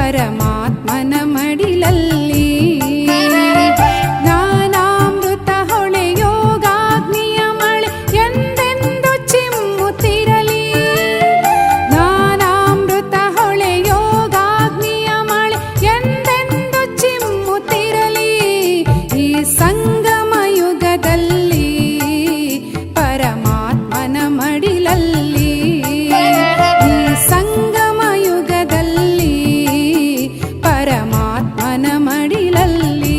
ಪರಮಾತ್ಮನ ಮಡಿಲಲ್ಲಿ. ಜ್ಞಾನಾಮೃತ ಹೊಳೆ ಯೋಗಾಗ್ನಿಯ ಮಳೆ ಎಂದೆಂದು ಚಿಮ್ಮುತ್ತಿರಲಿ. ಜ್ಞಾನಾಮೃತ ಹೊಳೆ ಯೋಗಾಗ್ನಿಯ ಮಳೆ ಎಂದೆಂದು ಚಿಮ್ಮುತ್ತಿರಲಿ. ಈ ಸಂಗಮ ಯುಗದಲ್ಲಿ ಪರಮಾತ್ಮನ ಮಡಿಲಲ್ಲಿ. ಈ ಸಂಗಮ ಯುಗದಲ್ಲಿ ಪರಮಾತ್ಮನ ಮಡಿಲಲ್ಲಿ.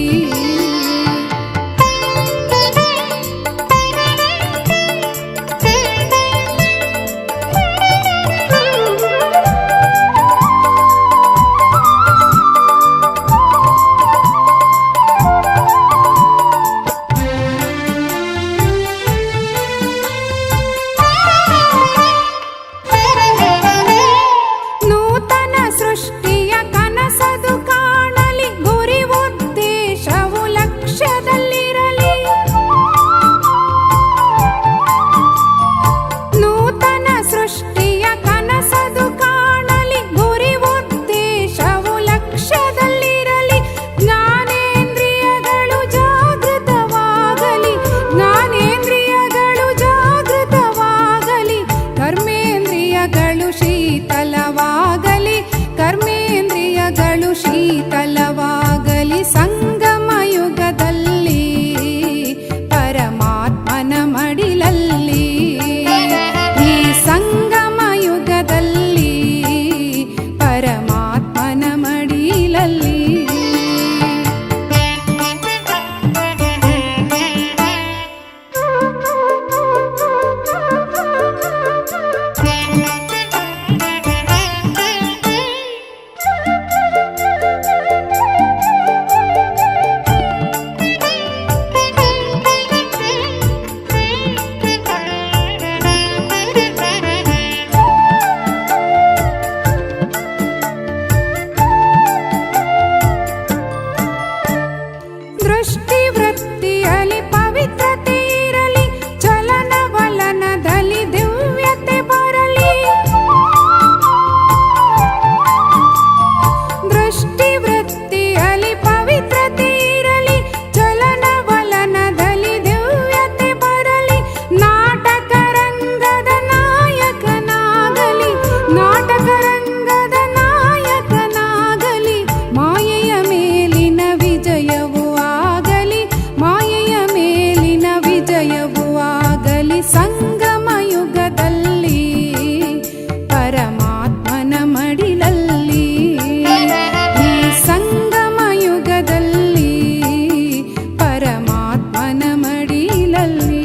ನೂತನ ಸೃಷ್ಟಿಯ ಕನಸದು ಕಾಣಲಿ, ಗುರಿ ಉದ್ದೇಶವು ಲಕ್ಷ್ಯದಲ್ಲಿರಲಿ. ನೂತನ ಸೃಷ್ಟಿಯ ಕನಸದು ಕಾಣಲಿ, ಗುರಿ ಉದ್ದೇಶವು ಲಕ್ಷ್ಯದಲ್ಲಿರಲಿ. ಜ್ಞಾನೇಂದ್ರಿಯಗಳು ಜಾಗೃತವಾಗಲಿ, ಜ್ಞಾನೇಂದ್ರಿಯಗಳು ಜಾಗೃತವಾಗಲಿ. ಕರ್ಮೇಂದ್ರಿಯಗಳು ಶೀತಲವಾಗಲಿ, ಕರ್ಮೇಂದ್ರಿಯಗಳು ಶೀತಲವಾಗಲಿ. ಸಂಗಮ ಯುಗದಲ್ಲಿ ಪರಮಾತ್ಮನ ಮಡಿಲಲ್ಲಿ. ಈ ಸಂಗಮ ಯುಗದಲ್ಲಿ ಪರಮಾತ್ಮನ ಮಡಿಲಲ್ಲಿ. ದೃಷ್ಟಿವೃತ್ತಿಯಲ್ಲಿ ಪವಿತ್ರತೆ ಇರಲಿ, ಚಲನವಲನದಲ್ಲಿ ದಿವ್ಯತೆ ಬರಲಿ. ದೃಷ್ಟಿವೃತ್ತಿಯಲ್ಲಿ ಪವಿತ್ರತೆ ಇರಲಿ, ಚಲನವಲನದಲ್ಲಿ ದಿವ್ಯತೆ ಬರಲಿ. ನಾಟಕ ರಂಗದ ನಾಯಕನಾಗಲಿ, ನಾಟಕ ರಂಗದ ನಾಯಕನಾಗಲಿ. ಮಾಯೆಯ ಮೇಲಿನ ವಿಜಯವು ಆಗಲಿ, ಮಾಯೆಯ ಮೇಲಿನ ವಿಜಯವು ಆಗಲಿ. ಸಂಗಮ ಯುಗದಲ್ಲಿ ಪರಮಾತ್ಮನ ಮಡಿಲಲ್ಲಿ. ಈ ಸಂಗಮ ಯುಗದಲ್ಲಿ ಪರಮಾತ್ಮನ ಮಡಿಲಲ್ಲಿ.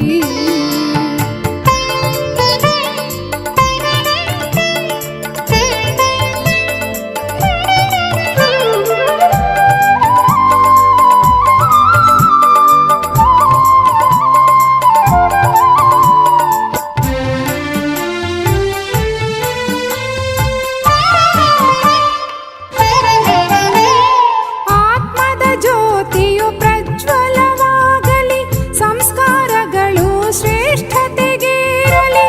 ಆತ್ಮದ ಜ್ಯೋತಿಯು ಪ್ರಜ್ವಲವಾಗಲಿ, ಸಂಸ್ಕಾರಗಳು ಶ್ರೇಷ್ಠತೆಗೇರಲಿ.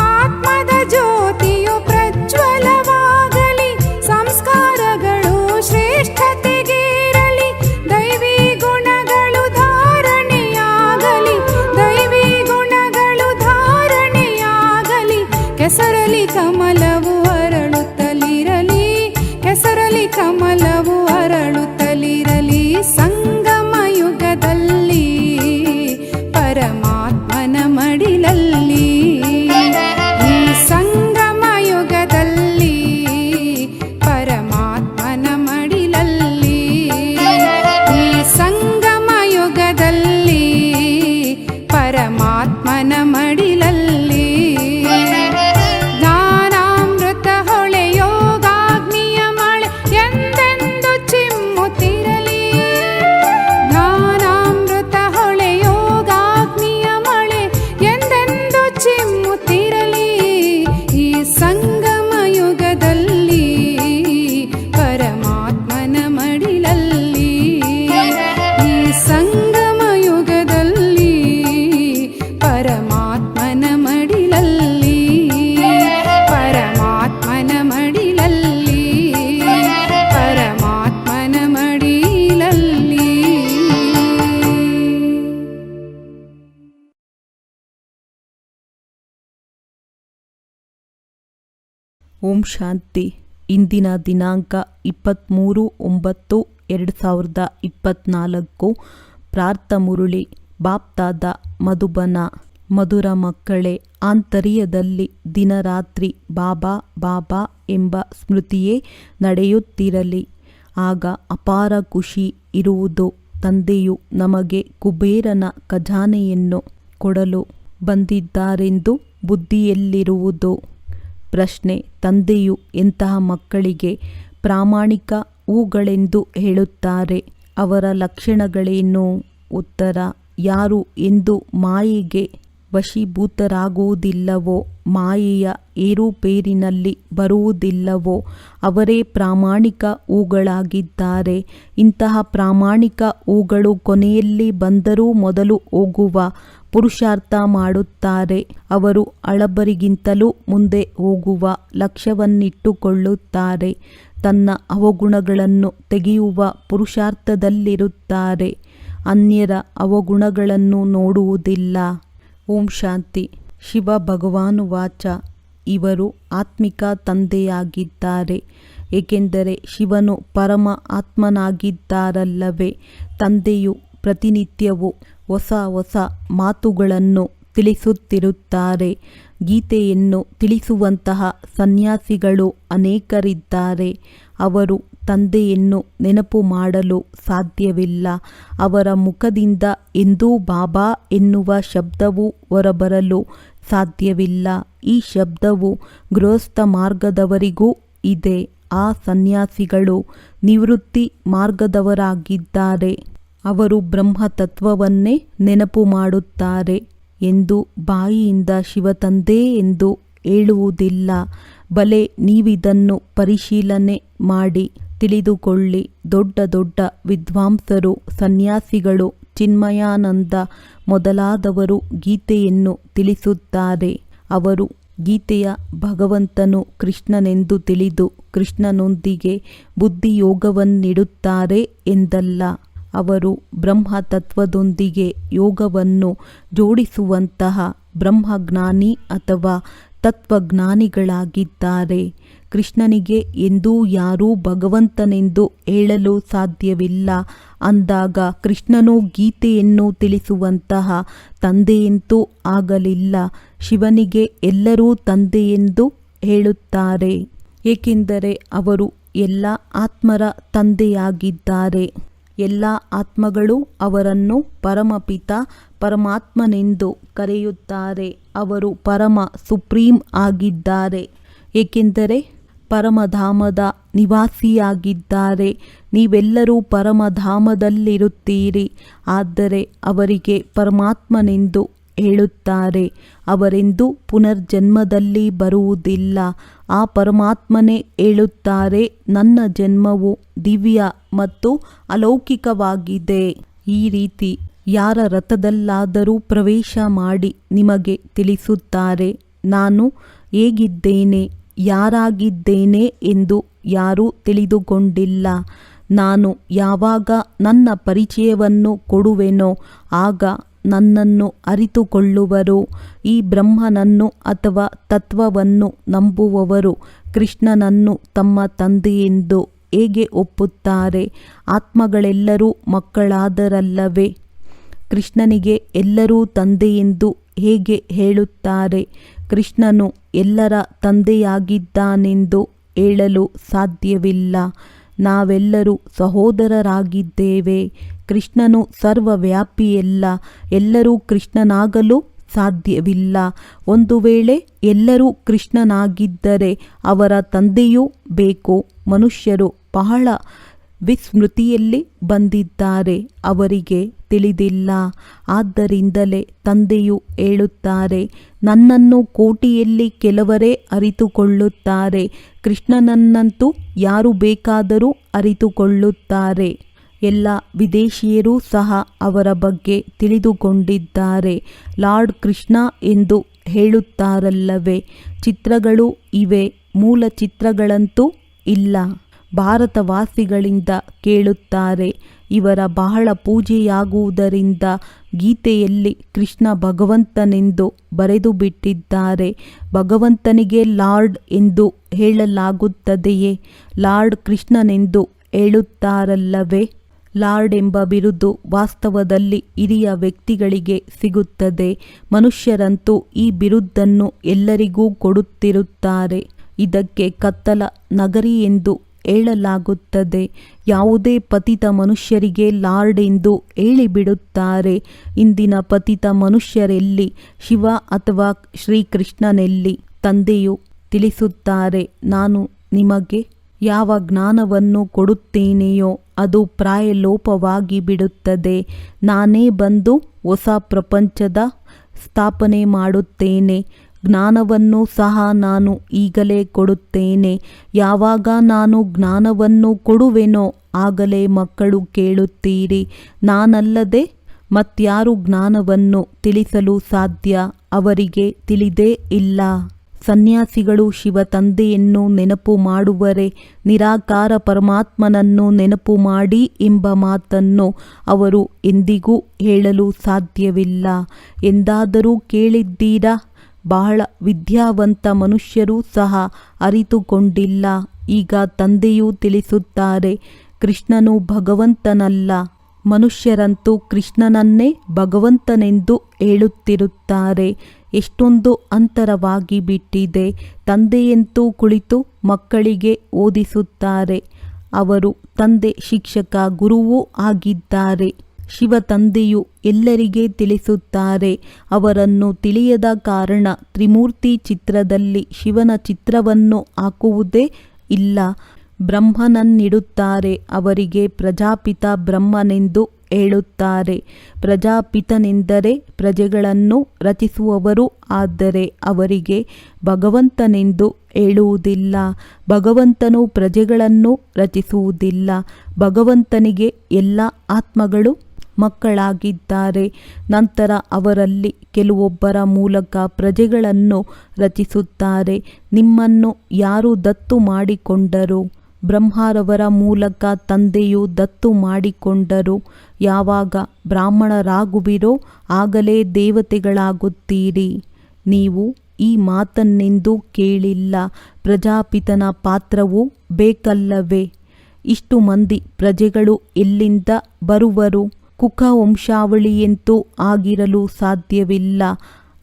ಆತ್ಮದ ಜ್ಯೋತಿಯು ಪ್ರಜ್ವಲವಾಗಲಿ, ಸಂಸ್ಕಾರಗಳು ಶ್ರೇಷ್ಠತೆಗೇರಲಿ. ದೈವಿ ಗುಣಗಳು ಧಾರಣೆಯಾಗಲಿ, ದೈವಿ ಗುಣಗಳು ಧಾರಣೆಯಾಗಲಿ. ಕೆಸರಲಿ ಕಮಲವು ಅರಳುತ್ತಲಿರಲಿ, ಕೆಸರಲಿ ಕಮಲವು ಅರಳುತ್ತಲಿರಲಿ. ಸಂಗಮ ಯುಗದಲ್ಲಿ ಪರಮಾತ್ಮನ ಮಡಿಲಲ್ಲಿ. ಈ ಸಂಗಮ ಯುಗದಲ್ಲಿ ಪರಮಾತ್ಮನ ಮಡಿಲಲ್ಲಿ. ಈ ಸಂಗಮ ಯುಗದಲ್ಲಿ ಪರಮಾತ್ಮನ ಮಡಿಲಲ್ಲಿ. ಜ್ಞಾನಾಮೃತ ಹೊಳೆ ಯೋಗಾಗ್ನಿಯ ಮಳೆ ಎಂದೆಂದು ಓಂ ಶಾಂತಿ. ಇಂದಿನ ದಿನಾಂಕ 23/9/2024. ಪ್ರಾರ್ಥ ಮುರುಳಿ. ಬಾಪ್ತಾದ ಮಧುಬನ. ಮಧುರ ಮಕ್ಕಳೇ, ಆಂತರ್ಯದಲ್ಲಿ ದಿನರಾತ್ರಿ ಬಾಬಾ ಬಾಬಾ ಎಂಬ ಸ್ಮೃತಿಯೇ ನಡೆಯುತ್ತಿರಲಿ. ಆಗ ಅಪಾರ ಖುಷಿ ಇರುವುದು. ತಂದೆಯು ನಮಗೆ ಕುಬೇರನ ಖಜಾನೆಯನ್ನು ಕೊಡಲು ಬಂದಿದ್ದಾರೆಂದು ಬುದ್ಧಿಯಲ್ಲಿರುವುದು. ಪ್ರಶ್ನೆ: ತಂದೆಯು ಎಂತಹ ಮಕ್ಕಳಿಗೆ ಪ್ರಾಮಾಣಿಕ ಹೂಗಳೆಂದು ಹೇಳುತ್ತಾರೆ? ಅವರ ಲಕ್ಷಣಗಳೇನು? ಉತ್ತರ: ಯಾರು ಎಂದು ಮಾಯೆಗೆ ವಶೀಭೂತರಾಗುವುದಿಲ್ಲವೋ, ಮಾಯೆಯ ಏರುಪೇರಿನಲ್ಲಿ ಬರುವುದಿಲ್ಲವೋ ಅವರೇ ಪ್ರಾಮಾಣಿಕ ಹೂಗಳಾಗಿದ್ದಾರೆ. ಇಂತಹ ಪ್ರಾಮಾಣಿಕ ಹೂಗಳು ಕೊನೆಯಲ್ಲಿ ಬಂದರೂ ಮೊದಲು ಹೋಗುವ ಪುರುಷಾರ್ಥ ಮಾಡುತ್ತಾರೆ. ಅವರು ಹಳಬರಿಗಿಂತಲೂ ಮುಂದೆ ಹೋಗುವ ಲಕ್ಷ್ಯವನ್ನಿಟ್ಟುಕೊಳ್ಳುತ್ತಾರೆ. ತನ್ನ ಅವಗುಣಗಳನ್ನು ತೆಗೆಯುವ ಪುರುಷಾರ್ಥದಲ್ಲಿರುತ್ತಾರೆ. ಅನ್ಯರ ಅವಗುಣಗಳನ್ನು ನೋಡುವುದಿಲ್ಲ. ಓಂ ಶಾಂತಿ. ಶಿವ ಭಗವಾನುವಾಚ: ಇವರು ಆತ್ಮಿಕ ತಂದೆಯಾಗಿದ್ದಾರೆ, ಏಕೆಂದರೆ ಶಿವನು ಪರಮ ಆತ್ಮನಾಗಿದ್ದಾರಲ್ಲವೇ. ತಂದೆಯು ಪ್ರತಿನಿತ್ಯವೂ ಹೊಸ ಹೊಸ ಮಾತುಗಳನ್ನು ತಿಳಿಸುತ್ತಿರುತ್ತಾರೆ. ಗೀತೆಯನ್ನು ತಿಳಿಸುವಂತಹ ಸನ್ಯಾಸಿಗಳು ಅನೇಕರಿದ್ದಾರೆ. ಅವರು ತಂದೆಯನ್ನು ನೆನಪು ಮಾಡಲು ಸಾಧ್ಯವಿಲ್ಲ. ಅವರ ಮುಖದಿಂದ ಎಂದೂ ಬಾಬಾ ಎನ್ನುವ ಶಬ್ದವು ಹೊರಬರಲು ಸಾಧ್ಯವಿಲ್ಲ. ಈ ಶಬ್ದವು ಗೃಹಸ್ಥ ಮಾರ್ಗದವರಿಗೂ ಇದೆ. ಆ ಸನ್ಯಾಸಿಗಳು ನಿವೃತ್ತಿ ಮಾರ್ಗದವರಾಗಿದ್ದಾರೆ. ಅವರು ಬ್ರಹ್ಮತತ್ವವನ್ನೇ ನೆನಪು ಮಾಡುತ್ತಾರೆ ಎಂದು ಬಾಯಿಯಿಂದ ಶಿವತಂದೆ ಎಂದು ಹೇಳುವುದಿಲ್ಲ. ಬಲೆ, ನೀವಿದನ್ನು ಪರಿಶೀಲನೆ ಮಾಡಿ ತಿಳಿದುಕೊಳ್ಳಿ. ದೊಡ್ಡ ದೊಡ್ಡ ವಿದ್ವಾಂಸರು, ಸನ್ಯಾಸಿಗಳು, ಚಿನ್ಮಯಾನಂದ ಮೊದಲಾದವರು ಗೀತೆಯನ್ನು ತಿಳಿಸುತ್ತಾರೆ. ಅವರು ಗೀತೆಯ ಭಗವಂತನು ಕೃಷ್ಣನೆಂದು ತಿಳಿದು ಕೃಷ್ಣನೊಂದಿಗೆ ಬುದ್ಧಿಯೋಗವನ್ನಿಡುತ್ತಾರೆ ಎಂದಲ್ಲ. ಅವರು ಬ್ರಹ್ಮತತ್ವದೊಂದಿಗೆ ಯೋಗವನ್ನು ಜೋಡಿಸುವಂತಹ ಬ್ರಹ್ಮಜ್ಞಾನಿ ಅಥವಾ ತತ್ವಜ್ಞಾನಿಗಳಾಗಿದ್ದಾರೆ. ಕೃಷ್ಣನಿಗೆ ಎಂದೂ ಯಾರೂ ಭಗವಂತನೆಂದು ಹೇಳಲು ಸಾಧ್ಯವಿಲ್ಲ ಅಂದಾಗ ಕೃಷ್ಣನು ಗೀತೆಯನ್ನು ತಿಳಿಸುವಂತಹ ತಂದೆಯಂತೂ ಆಗಲಿಲ್ಲ. ಶಿವನಿಗೆ ಎಲ್ಲರೂ ತಂದೆಯೆಂದು ಹೇಳುತ್ತಾರೆ, ಏಕೆಂದರೆ ಅವರು ಎಲ್ಲ ಆತ್ಮರ ತಂದೆಯಾಗಿದ್ದಾರೆ. ಎಲ್ಲ ಆತ್ಮಗಳು ಅವರನ್ನು ಪರಮಪಿತ ಪರಮಾತ್ಮನೆಂದು ಕರೆಯುತ್ತಾರೆ. ಅವರು ಪರಮ ಸುಪ್ರೀಂ ಆಗಿದ್ದಾರೆ, ಏಕೆಂದರೆ ಪರಮಧಾಮದ ನಿವಾಸಿಯಾಗಿದ್ದಾರೆ. ನೀವೆಲ್ಲರೂ ಪರಮಧಾಮದಲ್ಲಿರುತ್ತೀರಿ. ಆದರೆ ಅವರಿಗೆ ಪರಮಾತ್ಮನೆಂದು ಹೇಳುತ್ತಾರೆ. ಅವರೆಂದೂ ಪುನರ್ಜನ್ಮದಲ್ಲಿ ಬರುವುದಿಲ್ಲ. ಆ ಪರಮಾತ್ಮನೇ ಹೇಳುತ್ತಾರೆ, ನನ್ನ ಜನ್ಮವು ದಿವ್ಯ ಮತ್ತು ಅಲೌಕಿಕವಾಗಿದೆ. ಈ ರೀತಿ ಯಾರ ರಥದಲ್ಲಾದರೂ ಪ್ರವೇಶ ಮಾಡಿ ನಿಮಗೆ ತಿಳಿಸುತ್ತಾರೆ. ನಾನು ಹೇಗಿದ್ದೇನೆ, ಯಾರಾಗಿದ್ದೇನೆ ಎಂದು ಯಾರೂ ತಿಳಿದುಕೊಂಡಿಲ್ಲ. ನಾನು ಯಾವಾಗ ನನ್ನ ಪರಿಚಯವನ್ನು ಕೊಡುವೆನೋ ಆಗ ನನ್ನನ್ನು ಅರಿತುಕೊಳ್ಳುವರು. ಈ ಬ್ರಹ್ಮನನ್ನು ಅಥವಾ ತತ್ವವನ್ನು ನಂಬುವವರು ಕೃಷ್ಣನನ್ನು ತಮ್ಮ ತಂದೆಯೆಂದು ಹೇಗೆ ಒಪ್ಪುತ್ತಾರೆ? ಆತ್ಮಗಳೆಲ್ಲರೂ ಮಕ್ಕಳಾದರಲ್ಲವೇ? ಕೃಷ್ಣನಿಗೆ ಎಲ್ಲರೂ ತಂದೆಯೆಂದು ಹೇಗೆ ಹೇಳುತ್ತಾರೆ? ಕೃಷ್ಣನು ಎಲ್ಲರ ತಂದೆಯಾಗಿದ್ದಾನೆಂದು ಹೇಳಲು ಸಾಧ್ಯವಿಲ್ಲ. ನಾವೆಲ್ಲರೂ ಸಹೋದರರಾಗಿದ್ದೇವೆ. ಕೃಷ್ಣನು ಸರ್ವವ್ಯಾಪಿಯಲ್ಲ. ಎಲ್ಲರೂ ಕೃಷ್ಣನಾಗಲು ಸಾಧ್ಯವಿಲ್ಲ. ಒಂದು ವೇಳೆ ಎಲ್ಲರೂ ಕೃಷ್ಣನಾಗಿದ್ದರೆ ಅವರ ತಂದೆಯೂ ಬೇಕು. ಮನುಷ್ಯರು ಬಹಳ ವಿಸ್ಮೃತಿಯಲ್ಲಿ ಬಂದಿದ್ದಾರೆ, ಅವರಿಗೆ ತಿಳಿದಿಲ್ಲ. ಆದ್ದರಿಂದಲೇ ತಂದೆಯು ಹೇಳುತ್ತಾರೆ, ನನ್ನನ್ನು ಕೋಟಿಯಲ್ಲಿ ಕೆಲವರೇ ಅರಿತುಕೊಳ್ಳುತ್ತಾರೆ. ಕೃಷ್ಣನನ್ನಂತೂ ಯಾರು ಬೇಕಾದರೂ ಅರಿತುಕೊಳ್ಳುತ್ತಾರೆ. ಎಲ್ಲ ವಿದೇಶಿಯರೂ ಸಹ ಅವರ ಬಗ್ಗೆ ತಿಳಿದುಕೊಂಡಿದ್ದಾರೆ. ಲಾರ್ಡ್ ಕೃಷ್ಣ ಎಂದು ಹೇಳುತ್ತಾರಲ್ಲವೇ? ಚಿತ್ರಗಳು ಇವೆ, ಮೂಲ ಚಿತ್ರಗಳಂತೂ ಇಲ್ಲ. ಭಾರತವಾಸಿಗಳಿಂದ ಕೇಳುತ್ತಾರೆ, ಇವರ ಬಹಳ ಪೂಜೆಯಾಗುವುದರಿಂದ ಗೀತೆಯಲ್ಲಿ ಕೃಷ್ಣ ಭಗವಂತನೆಂದು ಬರೆದು ಬಿಟ್ಟಿದ್ದಾರೆ. ಭಗವಂತನಿಗೆ ಲಾರ್ಡ್ ಎಂದು ಹೇಳಲಾಗುತ್ತದೆಯೇ? ಲಾರ್ಡ್ ಕೃಷ್ಣನೆಂದು ಹೇಳುತ್ತಾರಲ್ಲವೇ? ಲಾರ್ಡ್ ಎಂಬ ಬಿರುದು ವಾಸ್ತವದಲ್ಲಿ ಹಿರಿಯ ವ್ಯಕ್ತಿಗಳಿಗೆ ಸಿಗುತ್ತದೆ. ಮನುಷ್ಯರಂತೂ ಈ ಬಿರುದನ್ನು ಎಲ್ಲರಿಗೂ ಕೊಡುತ್ತಿರುತ್ತಾರೆ. ಇದಕ್ಕೆ ಕತ್ತಲ ನಗರಿ ಎಂದು ಹೇಳಲಾಗುತ್ತದೆ. ಯಾವುದೇ ಪತಿತ ಮನುಷ್ಯರಿಗೆ ಲಾರ್ಡ್ ಎಂದು ಹೇಳಿಬಿಡುತ್ತಾರೆ. ಇಂದಿನ ಪತಿತ ಮನುಷ್ಯರೆಲ್ಲಿ? ಶಿವ ಅಥವಾ ಶ್ರೀಕೃಷ್ಣನೆಲ್ಲಿ? ತಂದೆಯು ತಿಳಿಸುತ್ತಾರೆ, ನಾನು ನಿಮಗೆ ಯಾವ ಜ್ಞಾನವನ್ನು ಕೊಡುತ್ತೇನೆಯೋ ಅದು ಪ್ರಾಯಲೋಪವಾಗಿ ಬಿಡುತ್ತದೆ. ನಾನೇ ಬಂದು ಹೊಸ ಪ್ರಪಂಚದ ಸ್ಥಾಪನೆ ಮಾಡುತ್ತೇನೆ. ಜ್ಞಾನವನ್ನು ಸಹ ನಾನು ಈಗಲೇ ಕೊಡುತ್ತೇನೆ. ಯಾವಾಗ ನಾನು ಜ್ಞಾನವನ್ನು ಕೊಡುವೆನೋ ಆಗಲೇ ಮಕ್ಕಳು ಕೇಳುತ್ತೀರಿ. ನಾನಲ್ಲದೆ ಮತ್ಯಾರು ಜ್ಞಾನವನ್ನು ತಿಳಿಸಲು ಸಾಧ್ಯ? ಅವರಿಗೆ ತಿಳಿದೇ ಇಲ್ಲ. ಸನ್ಯಾಸಿಗಳು ಶಿವ ತಂದೆಯನ್ನು ನೆನಪು ಮಾಡುವರೆ, ನಿರಾಕಾರ ಪರಮಾತ್ಮನನ್ನು ನೆನಪು ಮಾಡಿ ಎಂಬ ಮಾತನ್ನು ಅವರು ಎಂದಿಗೂ ಹೇಳಲು ಸಾಧ್ಯವಿಲ್ಲ. ಎಂದಾದರೂ ಕೇಳಿದ್ದೀರಾ? ಬಹಳ ವಿದ್ಯಾವಂತ ಮನುಷ್ಯರೂ ಸಹ ಅರಿತುಕೊಂಡಿಲ್ಲ. ಈಗ ತಂದೆಯೂ ತಿಳಿಸುತ್ತಾರೆ, ಕೃಷ್ಣನು ಭಗವಂತನಲ್ಲ. ಮನುಷ್ಯರಂತೂ ಕೃಷ್ಣನನ್ನೇ ಭಗವಂತನೆಂದು ಹೇಳುತ್ತಿರುತ್ತಾರೆ. ಎಷ್ಟೊಂದು ಅಂತರವಾಗಿ ಬಿಟ್ಟಿದೆ. ತಂದೆಯಂತೂ ಕುಳಿತು ಮಕ್ಕಳಿಗೆ ಓದಿಸುತ್ತಾರೆ. ಅವರು ತಂದೆ ಶಿಕ್ಷಕ ಗುರುವೂ ಆಗಿದ್ದಾರೆ. ಶಿವ ತಂದೆಯು ಎಲ್ಲರಿಗೆ ತಿಳಿಸುತ್ತಾರೆ. ಅವರನ್ನು ತಿಳಿಯದ ಕಾರಣ ತ್ರಿಮೂರ್ತಿ ಚಿತ್ರದಲ್ಲಿ ಶಿವನ ಚಿತ್ರವನ್ನು ಹಾಕುವುದೇ ಇಲ್ಲ. ಬ್ರಹ್ಮನನ್ನಿಡುತ್ತಾರೆ. ಅವರಿಗೆ ಪ್ರಜಾಪಿತ ಬ್ರಹ್ಮನೆಂದು ಹೇಳುತ್ತಾರೆ. ಪ್ರಜಾಪಿತನೆಂದರೆ ಪ್ರಜೆಗಳನ್ನು ರಚಿಸುವವರು. ಆದರೆ ಅವರಿಗೆ ಭಗವಂತನೆಂದು ಹೇಳುವುದಿಲ್ಲ. ಭಗವಂತನು ಪ್ರಜೆಗಳನ್ನು ರಚಿಸುವುದಿಲ್ಲ. ಭಗವಂತನಿಗೆ ಎಲ್ಲ ಆತ್ಮಗಳು ಮಕ್ಕಳಾಗಿದ್ದಾರೆ. ನಂತರ ಅವರಲ್ಲಿ ಕೆಲವೊಬ್ಬರ ಮೂಲಕ ಪ್ರಜೆಗಳನ್ನು ರಚಿಸುತ್ತಾರೆ. ನಿಮ್ಮನ್ನು ಯಾರು ದತ್ತು ಮಾಡಿಕೊಂಡರು? ಬ್ರಹ್ಮರವರ ಮೂಲಕ ತಂದೆಯು ದತ್ತು ಮಾಡಿಕೊಂಡರು. ಯಾವಾಗ ಬ್ರಾಹ್ಮಣರಾಗುವಿರೋ ಆಗಲೇ ದೇವತೆಗಳಾಗುತ್ತೀರಿ. ನೀವು ಈ ಮಾತನ್ನೆಂದೂ ಕೇಳಿಲ್ಲ. ಪ್ರಜಾಪಿತನ ಪಾತ್ರವೂ ಬೇಕಲ್ಲವೇ? ಇಷ್ಟು ಮಂದಿ ಪ್ರಜೆಗಳು ಎಲ್ಲಿಂದ ಬರುವರು? ಕುಕ ವಂಶಾವಳಿಯಂತೂ ಆಗಿರಲು ಸಾಧ್ಯವಿಲ್ಲ.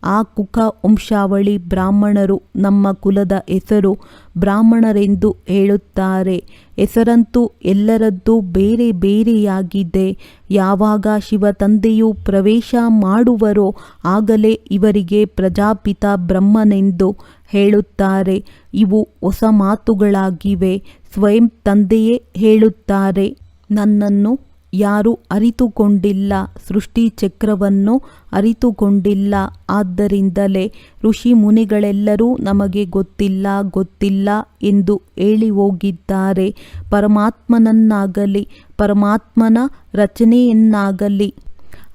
ಆ ಕುಕ ವಂಶಾವಳಿ ಬ್ರಾಹ್ಮಣರು. ನಮ್ಮ ಕುಲದ ಹೆಸರು ಬ್ರಾಹ್ಮಣರೆಂದು ಹೇಳುತ್ತಾರೆ. ಹೆಸರಂತೂ ಎಲ್ಲರದ್ದೂ ಬೇರೆ ಬೇರೆಯಾಗಿದೆ. ಯಾವಾಗ ಶಿವ ತಂದೆಯು ಪ್ರವೇಶ ಮಾಡುವರೋ ಆಗಲೇ ಇವರಿಗೆ ಪ್ರಜಾಪಿತ ಬ್ರಹ್ಮನೆಂದು ಹೇಳುತ್ತಾರೆ. ಇವು ಹೊಸ ಮಾತುಗಳಾಗಿವೆ. ಸ್ವಯಂ ತಂದೆಯೇ ಹೇಳುತ್ತಾರೆ, ನನ್ನನ್ನು ಯಾರೂ ಅರಿತುಕೊಂಡಿಲ್ಲ, ಸೃಷ್ಟಿ ಚಕ್ರವನ್ನು ಅರಿತುಕೊಂಡಿಲ್ಲ. ಆದ್ದರಿಂದಲೇ ಋಷಿ ಮುನಿಗಳೆಲ್ಲರೂ ನಮಗೆ ಗೊತ್ತಿಲ್ಲ ಗೊತ್ತಿಲ್ಲ ಎಂದು ಹೇಳಿ ಹೋಗಿದ್ದಾರೆ. ಪರಮಾತ್ಮನನ್ನಾಗಲಿ ಪರಮಾತ್ಮನ ರಚನೆಯನ್ನಾಗಲಿ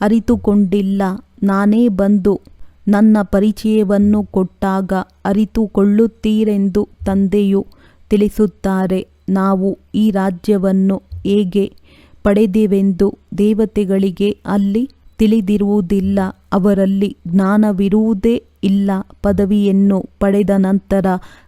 ಅರಿತುಕೊಂಡಿಲ್ಲ. ನಾನೇ ಬಂದು ನನ್ನ ಪರಿಚಯವನ್ನು ಕೊಟ್ಟಾಗ ಅರಿತುಕೊಳ್ಳುತ್ತೀರೆಂದು ತಂದೆಯು ತಿಳಿಸುತ್ತಾರೆ. ನಾವು ಈ ರಾಜ್ಯವನ್ನು ಹೇಗೆ ಪಡೆದೆವೆಂದು ದೇವತೆಗಳಿಗೆ ಅಲ್ಲಿ ತಿಳಿದಿರುವುದಿಲ್ಲ. ಅವರಲ್ಲಿ ಜ್ಞಾನವಿರುವುದೇ ಇಲ್ಲ. ಪದವಿಯನ್ನು ಪಡೆದ ನಂತರ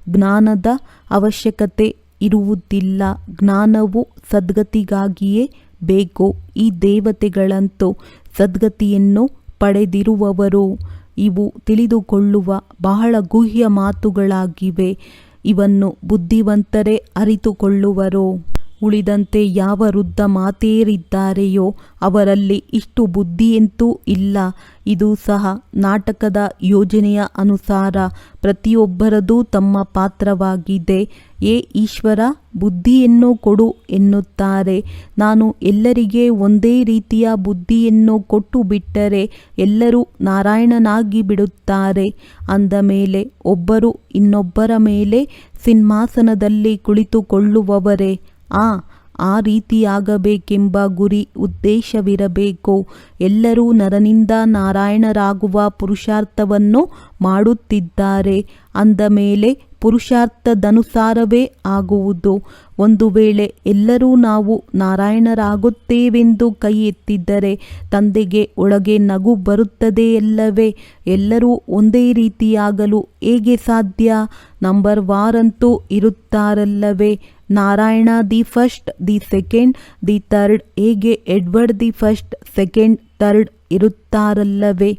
ಜ್ಞಾನದ ಅವಶ್ಯಕತೆ ಇರುವುದಿಲ್ಲ. ಜ್ಞಾನವು ಸದ್ಗತಿಗಾಗಿಯೇ ಬೇಕು. ಈ ದೇವತೆಗಳಂತೂ ಸದ್ಗತಿಯನ್ನು ಪಡೆದಿರುವವರು. ಇವು ತಿಳಿದುಕೊಳ್ಳುವ ಬಹಳ ಗುಹ್ಯ ಮಾತುಗಳಾಗಿವೆ. ಇವನ್ನು ಬುದ್ಧಿವಂತರೇ ಅರಿತುಕೊಳ್ಳುವರು. ಉಳಿದಂತೆ ಯಾವ ವೃದ್ಧ ಮಾತೆಯರಿದ್ದಾರೆಯೋ ಅವರಲ್ಲಿ ಇಷ್ಟು ಬುದ್ಧಿಯಂತೂ ಇಲ್ಲ. ಇದು ಸಹ ನಾಟಕದ ಯೋಜನೆಯ ಅನುಸಾರ ಪ್ರತಿಯೊಬ್ಬರದೂ ತಮ್ಮ ಪಾತ್ರವಾಗಿದೆ. ಏ ಈಶ್ವರ, ಬುದ್ಧಿಯನ್ನು ಕೊಡು ಎನ್ನುತ್ತಾರೆ. ನಾನು ಎಲ್ಲರಿಗೆ ಒಂದೇ ರೀತಿಯ ಬುದ್ಧಿಯನ್ನು ಕೊಟ್ಟು ಬಿಟ್ಟರೆ ಎಲ್ಲರೂ ನಾರಾಯಣನಾಗಿ ಬಿಡುತ್ತಾರೆ. ಅಂದ ಮೇಲೆ ಒಬ್ಬರು ಇನ್ನೊಬ್ಬರ ಮೇಲೆ ಸಿಂಹಾಸನದಲ್ಲಿ ಕುಳಿತುಕೊಳ್ಳುವವರೇ? ಆ ರೀತಿಯಾಗಬೇಕೆಂಬ ಗುರಿ ಉದ್ದೇಶವಿರಬೇಕು. ಎಲ್ಲರೂ ನರನಿಂದ ನಾರಾಯಣರಾಗುವ ಪುರುಷಾರ್ಥವನ್ನು ಮಾಡುತ್ತಿದ್ದಾರೆ. ಅಂದ ಮೇಲೆ ಪುರುಷಾರ್ಥದನುಸಾರವೇ ಆಗುವುದು. ಒಂದು ವೇಳೆ ಎಲ್ಲರೂ ನಾವು ನಾರಾಯಣರಾಗುತ್ತೇವೆಂದು ಕೈ ಎತ್ತಿದ್ದರೆ ತಂದೆಗೆ ಒಳಗೆ ನಗು ಬರುತ್ತದೆಯಲ್ಲವೇ? ಎಲ್ಲರೂ ಒಂದೇ ರೀತಿಯಾಗಲು ಹೇಗೆ ಸಾಧ್ಯ? ನಂಬರ್ ವಾರಂತೂ ಇರುತ್ತಾರಲ್ಲವೇ? Narayana the first, the second, the third, ಹೇಗೆ Edward the first, second, third ಇರುತ್ತಾರಲ್ಲವೇ?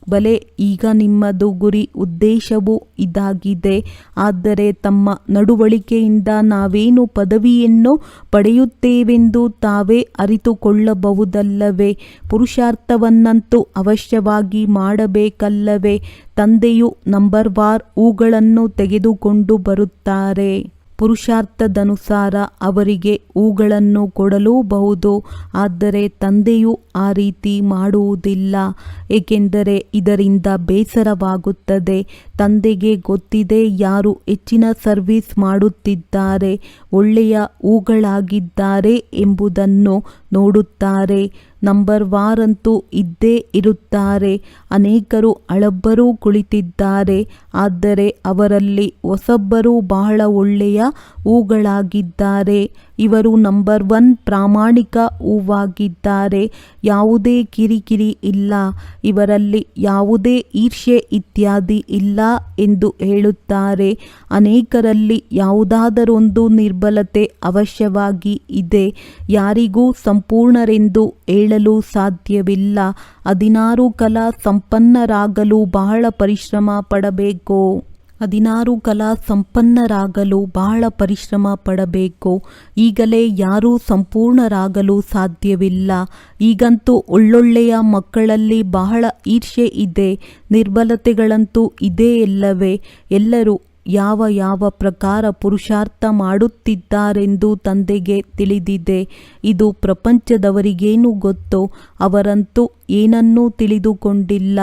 ಬಲೆ, ಈಗ ನಿಮ್ಮದು ಗುರಿ ಉದ್ದೇಶವೂ ಇದಾಗಿದೆ. ಆದರೆ ತಮ್ಮ ನಡವಳಿಕೆಯಿಂದ ನಾವೇನು ಪದವಿಯನ್ನು ಪಡೆಯುತ್ತೇವೆಂದು ತಾವೇ ಅರಿತುಕೊಳ್ಳಬಹುದಲ್ಲವೇ? ಪುರುಷಾರ್ಥವನ್ನಂತೂ ಅವಶ್ಯವಾಗಿ ಮಾಡಬೇಕಲ್ಲವೇ? ತಂದೆಯು ನಂಬರ್ ವಾರ್ ಹೂಗಳನ್ನು ತೆಗೆದುಕೊಂಡು ಬರುತ್ತಾರೆ. ಪುರುಷಾರ್ಥದನುಸಾರ ಅವರಿಗೆ ಹೂಗಳನ್ನು ಕೊಡಲೂಬಹುದು. ಆದರೆ ತಂದೆಯು ಆ ರೀತಿ ಮಾಡುವುದಿಲ್ಲ, ಏಕೆಂದರೆ ಇದರಿಂದ ಬೇಸರವಾಗುತ್ತದೆ. ತಂದೆಗೆ ಗೊತ್ತಿದೆ ಯಾರು ಹೆಚ್ಚಿನ ಸರ್ವಿಸ್ ಮಾಡುತ್ತಿದ್ದಾರೆ, ಒಳ್ಳೆಯ ಹೂಗಳಾಗಿದ್ದಾರೆ ಎಂಬುದನ್ನು ನೋಡುತ್ತಾರೆ. ನಂಬರ್ ವಾರಂತೂ ಇದ್ದೇ ಇರುತ್ತಾರೆ. ಅನೇಕರು ಹಳಬ್ಬರೂ ಕುಳಿತಿದ್ದಾರೆ, ಆದರೆ ಅವರಲ್ಲಿ ಹೊಸಬ್ಬರು ಬಹಳ ಒಳ್ಳೆಯ ಹೂಗಳಾಗಿದ್ದಾರೆ. ಇವರು ನಂಬರ್ 1 ಪ್ರಾಮಾಣಿಕ ಹೂವಾಗಿದ್ದಾರೆ. ಯಾವುದೇ ಕಿರಿಕಿರಿ ಇಲ್ಲ, ಇವರಲ್ಲಿ ಯಾವುದೇ ಈರ್ಷ್ಯೆ ಇತ್ಯಾದಿ ಇಲ್ಲ ಎಂದು ಹೇಳುತ್ತಾರೆ. ಅನೇಕರಲ್ಲಿ ಯಾವುದಾದರೊಂದು ನಿರ್ಬಲತೆ ಅವಶ್ಯವಾಗಿ ಇದೆ. ಯಾರಿಗೂ ಸಂಪೂರ್ಣರೆಂದು ಹೇಳಲು ಸಾಧ್ಯವಿಲ್ಲ. 16 ಕಲಾ ಸಂಪನ್ನರಾಗಲು ಬಹಳ ಪರಿಶ್ರಮ ಪಡಬೇಕು. 16 ಕಲಾ ಸಂಪನ್ನರಾಗಲು ಬಹಳ ಪರಿಶ್ರಮ ಪಡಬೇಕು. ಈಗಲೇ ಯಾರೂ ಸಂಪೂರ್ಣರಾಗಲು ಸಾಧ್ಯವಿಲ್ಲ. ಈಗಂತೂ ಒಳ್ಳೊಳ್ಳೆಯ ಮಕ್ಕಳಲ್ಲಿ ಬಹಳ ಈರ್ಷ್ಯೆ ಇದೆ, ನಿರ್ಬಲತೆಗಳಂತೂ ಇದೆಯಲ್ಲವೇ? ಎಲ್ಲರೂ ಯಾವ ಯಾವ ಪ್ರಕಾರ ಪುರುಷಾರ್ಥ ಮಾಡುತ್ತಿದ್ದಾರೆಂದು ತಂದೆಗೆ ತಿಳಿದಿದೆ. ಇದು ಪ್ರಪಂಚದವರಿಗೇನು ಗೊತ್ತೋ? ಅವರಂತೂ ಏನನ್ನೂ ತಿಳಿದುಕೊಂಡಿಲ್ಲ.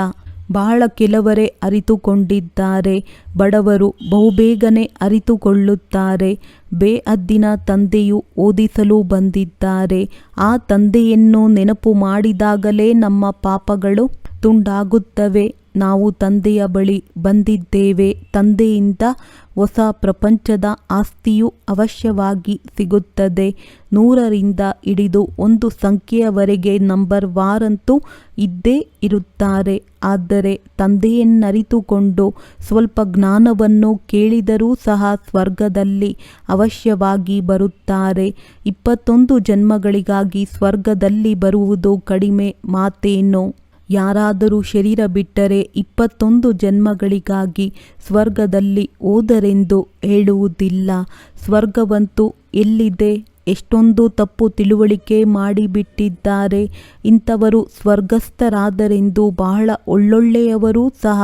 ಬಹಳ ಕೆಲವರೇ ಅರಿತುಕೊಂಡಿದ್ದಾರೆ. ಬಡವರು ಬಹುಬೇಗನೆ ಅರಿತುಕೊಳ್ಳುತ್ತಾರೆ. ಬೇಹದ್ದಿನ ತಂದೆಯು ಓದಿಸಲು ಬಂದಿದ್ದಾರೆ. ಆ ತಂದೆಯನ್ನು ನೆನಪು ಮಾಡಿದಾಗಲೇ ನಮ್ಮ ಪಾಪಗಳು ತುಂಡಾಗುತ್ತವೆ. ನಾವು ತಂದೆಯ ಬಳಿ ಬಂದಿದ್ದೇವೆ. ತಂದೆಯಿಂದ ಹೊಸ ಪ್ರಪಂಚದ ಆಸ್ತಿಯು ಅವಶ್ಯವಾಗಿ ಸಿಗುತ್ತದೆ. 100ರಿಂದ ಹಿಡಿದು 1 ಸಂಖ್ಯೆಯವರೆಗೆ ನಂಬರ್ ವಾರಂತೂ ಇದ್ದೇ ಇರುತ್ತಾರೆ. ಆದರೆ ತಂದೆಯನ್ನರಿತುಕೊಂಡು ಸ್ವಲ್ಪ ಜ್ಞಾನವನ್ನು ಕೇಳಿದರೂ ಸಹ ಸ್ವರ್ಗದಲ್ಲಿ ಅವಶ್ಯವಾಗಿ ಬರುತ್ತಾರೆ. 21 ಜನ್ಮಗಳಿಗಾಗಿ ಸ್ವರ್ಗದಲ್ಲಿ ಬರುವುದು ಕಡಿಮೆ ಮಾತೇನೋ? ಯಾರಾದರೂ ಶರೀರ ಬಿಟ್ಟರೆ 21 ಜನ್ಮಗಳಿಗಾಗಿ ಸ್ವರ್ಗದಲ್ಲಿ ಹೋದರೆಂದು ಹೇಳುವುದಿಲ್ಲ. ಸ್ವರ್ಗವಂತೂ ಎಲ್ಲಿದೆ? ಎಷ್ಟೊಂದು ತಪ್ಪು ತಿಳುವಳಿಕೆ ಮಾಡಿಬಿಟ್ಟಿದ್ದಾರೆ. ಇಂಥವರು ಸ್ವರ್ಗಸ್ಥರಾದರೆಂದು ಬಹಳ ಒಳ್ಳೊಳ್ಳೆಯವರೂ ಸಹ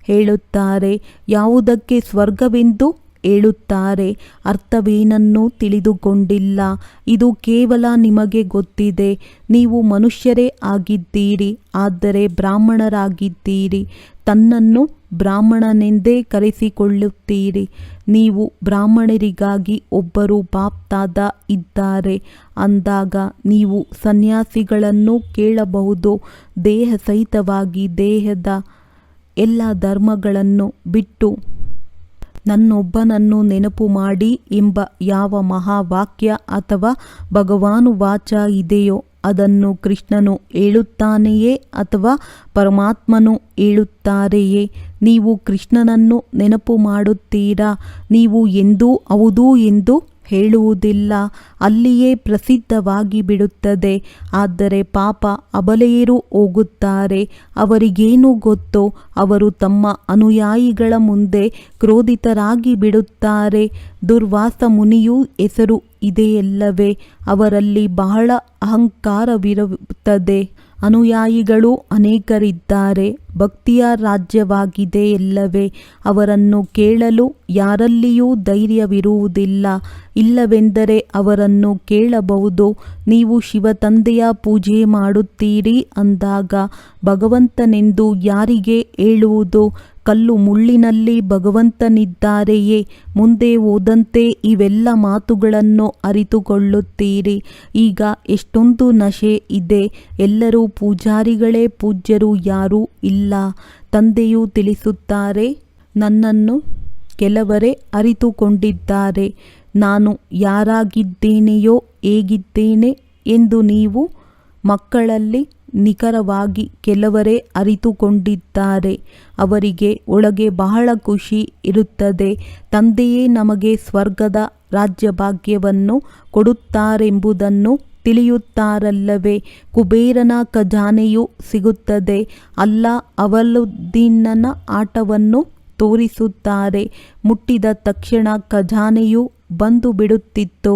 ಹೇಳುತ್ತಾರೆ. ಯಾವುದಕ್ಕೆ ಸ್ವರ್ಗವೆಂದು ಹೇಳುತ್ತಾರೆ? ಅರ್ಥವೇನನ್ನೂ ತಿಳಿದುಕೊಂಡಿಲ್ಲ. ಇದು ಕೇವಲ ನಿಮಗೆ ಗೊತ್ತಿದೆ. ನೀವು ಮನುಷ್ಯರೇ ಆಗಿದ್ದೀರಿ, ಆದರೆ ಬ್ರಾಹ್ಮಣರಾಗಿದ್ದೀರಿ. ತನ್ನನ್ನು ಬ್ರಾಹ್ಮಣನೆಂದೇ ಕರೆಸಿಕೊಳ್ಳುತ್ತೀರಿ. ನೀವು ಬ್ರಾಹ್ಮಣರಿಗಾಗಿ ಒಬ್ಬರು ಬಾಪ್ತಾದ ಇದ್ದಾರೆ ಅಂದಾಗ ನೀವು ಸನ್ಯಾಸಿಗಳನ್ನು ಕೇಳಬಹುದು. ದೇಹ ಸಹಿತವಾಗಿ ದೇಹದ ಎಲ್ಲ ಧರ್ಮಗಳನ್ನು ಬಿಟ್ಟು ನನ್ನೊಬ್ಬನನ್ನು ನೆನಪು ಮಾಡಿ ಎಂಬ ಯಾವ ಮಹಾವಾಕ್ಯ ಅಥವಾ ಭಗವಾನುವಾಚ ಇದೆಯೋ ಅದನ್ನು ಕೃಷ್ಣನು ಹೇಳುತ್ತಾನೆಯೇ ಅಥವಾ ಪರಮಾತ್ಮನು ಹೇಳುತ್ತಾರೆಯೇ? ನೀವು ಕೃಷ್ಣನನ್ನು ನೆನಪು ಮಾಡುತ್ತೀರಾ? ನೀವು ಎಂದೂ ಹೌದು ಎಂದು ಹೇಳುವುದಿಲ್ಲ. ಅಲ್ಲಿಯೇ ಪ್ರಸಿದ್ಧವಾಗಿ ಬಿಡುತ್ತದೆ. ಆದರೆ ಪಾಪ ಅಬಲೆಯರು ಹೋಗುತ್ತಾರೆ. ಅವರಿಗೇನು ಗೊತ್ತೋ? ಅವರು ತಮ್ಮ ಅನುಯಾಯಿಗಳ ಮುಂದೆ ಕ್ರೋಧಿತರಾಗಿ ಬಿಡುತ್ತಾರೆ. ದುರ್ವಾಸ ಮುನಿಯು ಹೆಸರು ಇದೆಯಲ್ಲವೇ? ಅವರಲ್ಲಿ ಬಹಳ ಅಹಂಕಾರವಿರುತ್ತದೆ. ಅನುಯಾಯಿಗಳು ಅನೇಕರಿದ್ದಾರೆ. ಭಕ್ತಿಯ ರಾಜ್ಯವಾಗಿದೆಯಲ್ಲವೇ? ಅವರನ್ನು ಕೇಳಲು ಯಾರಲ್ಲಿಯೂ ಧೈರ್ಯವಿರುವುದಿಲ್ಲ. ಇಲ್ಲವೆಂದರೆ ಅವರನ್ನು ಕೇಳಬಹುದು. ನೀವು ಶಿವತಂದೆಯ ಪೂಜೆ ಮಾಡುತ್ತೀರಿ ಅಂದಾಗ ಭಗವಂತನೆಂದು ಯಾರಿಗೆ ಹೇಳುವುದು? ಕಲ್ಲು ಮುಳ್ಳಿನಲ್ಲಿ ಭಗವಂತನಿದ್ದಾರೆಯೇ? ಮುಂದೆ ಹೋದಂತೆ ಇವೆಲ್ಲ ಮಾತುಗಳನ್ನು ಅರಿತುಕೊಳ್ಳುತ್ತೀರಿ. ಈಗ ಎಷ್ಟೊಂದು ನಶೆ ಇದೆ. ಎಲ್ಲರೂ ಪೂಜಾರಿಗಳೇ, ಪೂಜ್ಯರು ಯಾರೂ ಇಲ್ಲ. ತಂದೆಯು ತಿಳಿಸುತ್ತಾರೆ, ನನ್ನನ್ನು ಕೆಲವರೇ ಅರಿತುಕೊಂಡಿದ್ದಾರೆ. ನಾನು ಯಾರಾಗಿದ್ದೇನೆಯೋ ಹೇಗಿದ್ದೇನೆ ಎಂದು ನೀವು ಮಕ್ಕಳಲ್ಲಿ ನಿಖರವಾಗಿ ಕೆಲವರೇ ಅರಿತುಕೊಂಡಿದ್ದಾರೆ. ಅವರಿಗೆ ಒಳಗೆ ಬಹಳ ಖುಷಿ ಇರುತ್ತದೆ. ತಂದೆಯೇ ನಮಗೆ ಸ್ವರ್ಗದ ರಾಜ್ಯಭಾಗ್ಯವನ್ನು ಕೊಡುತ್ತಾರೆಂಬುದನ್ನು ತಿಳಿಯುತ್ತಾರಲ್ಲವೇ. ಕುಬೇರನ ಖಜಾನೆಯು ಸಿಗುತ್ತದೆ. ಅಲ್ಲಾ ಅವಲುದ್ದೀನನ ಆಟವನ್ನು ತೋರಿಸುತ್ತಾರೆ. ಮುಟ್ಟಿದ ತಕ್ಷಣ ಖಜಾನೆಯು ಬಂದು ಬಿಡುತ್ತಿತ್ತು.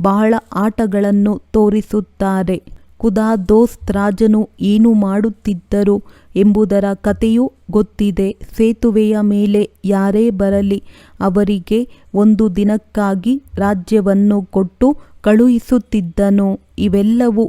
ಬಹಳ ಆಟಗಳನ್ನು ತೋರಿಸುತ್ತಾರೆ. ಖುದಾ ದೋಸ್ತ್ ರಾಜನು ಏನು ಮಾಡುತ್ತಿದ್ದರು ಎಂಬುದರ ಕಥೆಯೂ ಗೊತ್ತಿದೆ. ಸೇತುವೆಯ ಮೇಲೆ ಯಾರೇ ಬರಲಿ ಅವರಿಗೆ ಒಂದು ದಿನಕ್ಕಾಗಿ ರಾಜ್ಯವನ್ನು ಕೊಟ್ಟು ಕಳುಹಿಸುತ್ತಿದ್ದನು. ಇವೆಲ್ಲವೂ